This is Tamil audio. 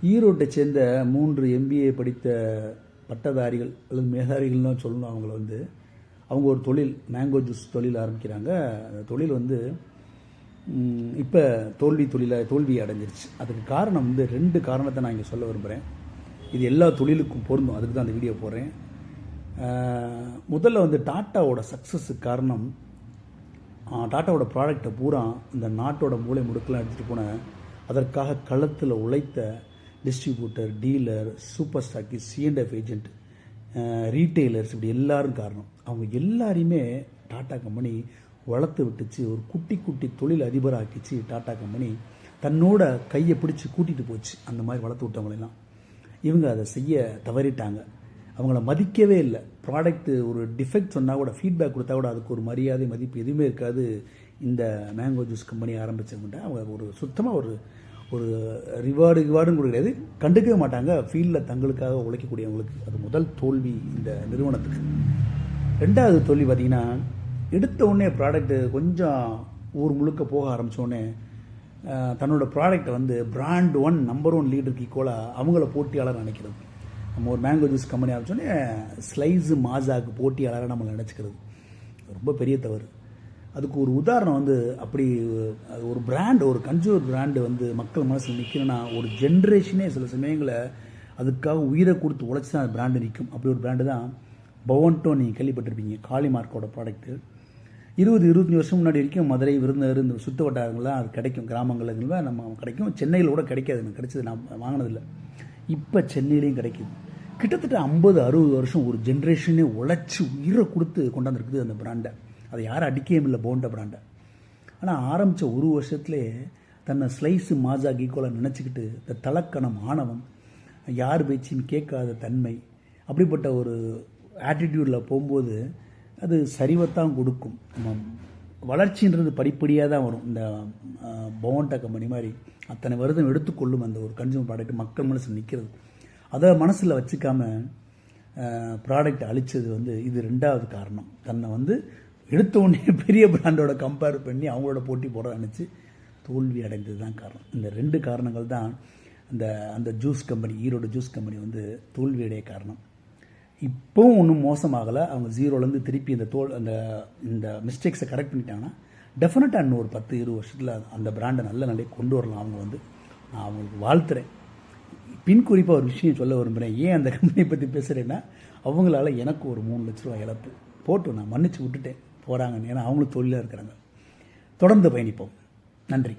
ஈரோட்டை சேர்ந்த 3 MBA படித்த பட்டதாரிகள் அல்லது மேதாரிகள்னு சொல்லணும். அவங்க ஒரு தொழில் மேங்கோ ஜூஸ் தொழில் ஆரம்பிக்கிறாங்க. அந்த தொழில் இப்போ தோல்வி அடைஞ்சிருச்சு. அதுக்கு காரணம் 2 காரணத்தை நான் இங்கே சொல்ல விரும்புகிறேன். இது எல்லா தொழிலுக்கும் பொருந்தும், அதுக்கு தான் அந்த வீடியோ போடுறேன். முதல்ல டாட்டாவோட சக்ஸஸுக்கு காரணம், டாட்டாவோட ப்ராடக்டை பூரா இந்த நாட்டோட மூளை முடுக்கெல்லாம் எடுத்துகிட்டு போன அதற்காக களத்தில் உழைத்த distributor, dealer, super stockists, C&F agent, retailers, இப்படி எல்லாரும் காரணம். அவங்க எல்லாரையுமே டாட்டா கம்பெனி வளர்த்து விட்டுச்சு. ஒரு குட்டி தொழில் அதிபராக்கிச்சு. டாட்டா கம்பெனி தன்னோட கையை பிடிச்சி கூட்டிகிட்டு போச்சு. அந்த மாதிரி வளர்த்து விட்டவங்களெல்லாம் இவங்க அதை செய்ய தவறிட்டாங்க. அவங்கள மதிக்கவே இல்லை. ப்ராடக்ட்டு ஒரு டிஃபெக்ட் சொன்னால் கூட, ஃபீட்பேக் கொடுத்தா கூட அதுக்கு ஒரு மரியாதை, மதிப்பு எதுவுமே இருக்காது. இந்த மேங்கோ ஜூஸ் கம்பெனி ஆரம்பித்தவங்கள்ட்ட அவங்க சுத்தமாக ஒரு ரிவார்டுன்னு கூட கிடையாது, கண்டுக்கவே மாட்டாங்க. ஃபீல்டில் தங்களுக்காக உழைக்கக்கூடியவங்களுக்கு. அது முதல் தோல்வி இந்த நிறுவனத்துக்கு. 2வது தோல்வி பார்த்திங்கன்னா, எடுத்த உடனே ப்ராடக்ட்டு கொஞ்சம் ஊர் முழுக்க போக ஆரம்பித்தோடனே தன்னோட ப்ராடக்டை பிராண்ட் 1 நம்பர் 1 லீடருக்கு ஈக்குவலாக அவங்கள போட்டியாளர் நினைக்கிறது. நம்ம ஒரு மேங்கோ ஜூஸ் கம்பெனி ஆரம்பித்தோடனே ஸ்லைஸு மாசாக்கு போட்டியாளராக நம்மளை நினச்சிக்கிறது ரொம்ப பெரிய தவறு. அதுக்கு ஒரு உதாரணம் அப்படி ஒரு பிராண்ட், ஒரு கன்சூமர் பிராண்டு மக்கள் மனசில் நிற்கணும்னா ஒரு ஜென்ரேஷனே சில சமயங்களில் அதுக்காக உயிரை கொடுத்து உழைச்சி தான் அந்த பிராண்டு நிற்கும். அப்படி ஒரு பிராண்டு தான் பவன்டோ. நீங்கள் கேள்விப்பட்டிருப்பீங்க, காளிமார்க்கோட ப்ராடக்ட்டு. 20-25 வருஷம் முன்னாடி வரைக்கும் மதுரை, விருதுநகர், இந்த சுற்று வட்டாரங்கள்லாம் அது கிடைக்கும். கிராமங்களில் நம்ம கிடைக்கும். சென்னையில் கூட கிடைக்காது. எனக்கு கிடைச்சது, நான் வாங்கினதில்லை. இப்போ சென்னையிலையும் கிடைக்குது. கிட்டத்தட்ட 50-60 வருஷம் ஒரு ஜென்ரேஷனே உழைச்சி உயிரை கொடுத்து கொண்டாந்துருக்குது அந்த பிராண்டை. அதை யாரும் அடிக்கவும் இல்லை போண்டா பிராண்டை. ஆனால் ஆரம்பித்த ஒரு வருஷத்துலேயே தன்னை ஸ்லைஸு மாஜா ஈக்குவலாக நினச்சிக்கிட்டு இந்த தலக்கணம், ஆணவம், யார் பேச்சையும் கேட்காத தன்மை, அப்படிப்பட்ட ஒரு ஆட்டிடியூடில் போகும்போது அது சரிவைத்தான் கொடுக்கும். நம்ம வளர்ச்சின்றது படிப்படியாக தான் வரும். இந்த போண்டா கம்பெனி மாதிரி அத்தனை வருடம் எடுத்துக்கொள்ளும் அந்த ஒரு கன்சூமர் ப்ராடக்ட் மக்கள் மனசில் நிற்கிறது. அதை மனசில் வச்சுக்காம ப்ராடக்ட் அழித்தது இது 2வது காரணம். தன்னை எடுத்த உடனே பெரிய பிராண்டோட கம்பேர் பண்ணி அவங்களோட போட்டி போட நினச்சி தோல்வி அடைந்தது தான் காரணம். இந்த 2 காரணங்கள் தான் அந்த juice company, Erode juice company தோல்வியடைய காரணம். இப்போவும் ஒன்றும் மோசமாகலை. அவங்க 0லேருந்து திருப்பி இந்த மிஸ்டேக்ஸை கரெக்ட் பண்ணிட்டாங்கன்னா டெஃபினட்டாக இன்னும் ஒரு 10-20 வருஷத்தில் அந்த பிராண்டை நல்ல நிலையை கொண்டு வரலாம். நான் அவங்களுக்கு வாழ்த்துறேன். பின் குறிப்பாக ஒரு விஷயம் சொல்ல விரும்புகிறேன். ஏன் அந்த கம்பெனியை பற்றி பேசுகிறேன்னா, அவங்களால எனக்கு ஒரு 3 லட்ச ரூபா இழப்பு போட்டு நான் மன்னிச்சு விட்டுட்டேன் போகிறாங்கன்னு. ஏன்னா அவங்களும் தொழிலாக இருக்கிறாங்க. தொடர்ந்து பயணிப்போம். நன்றி.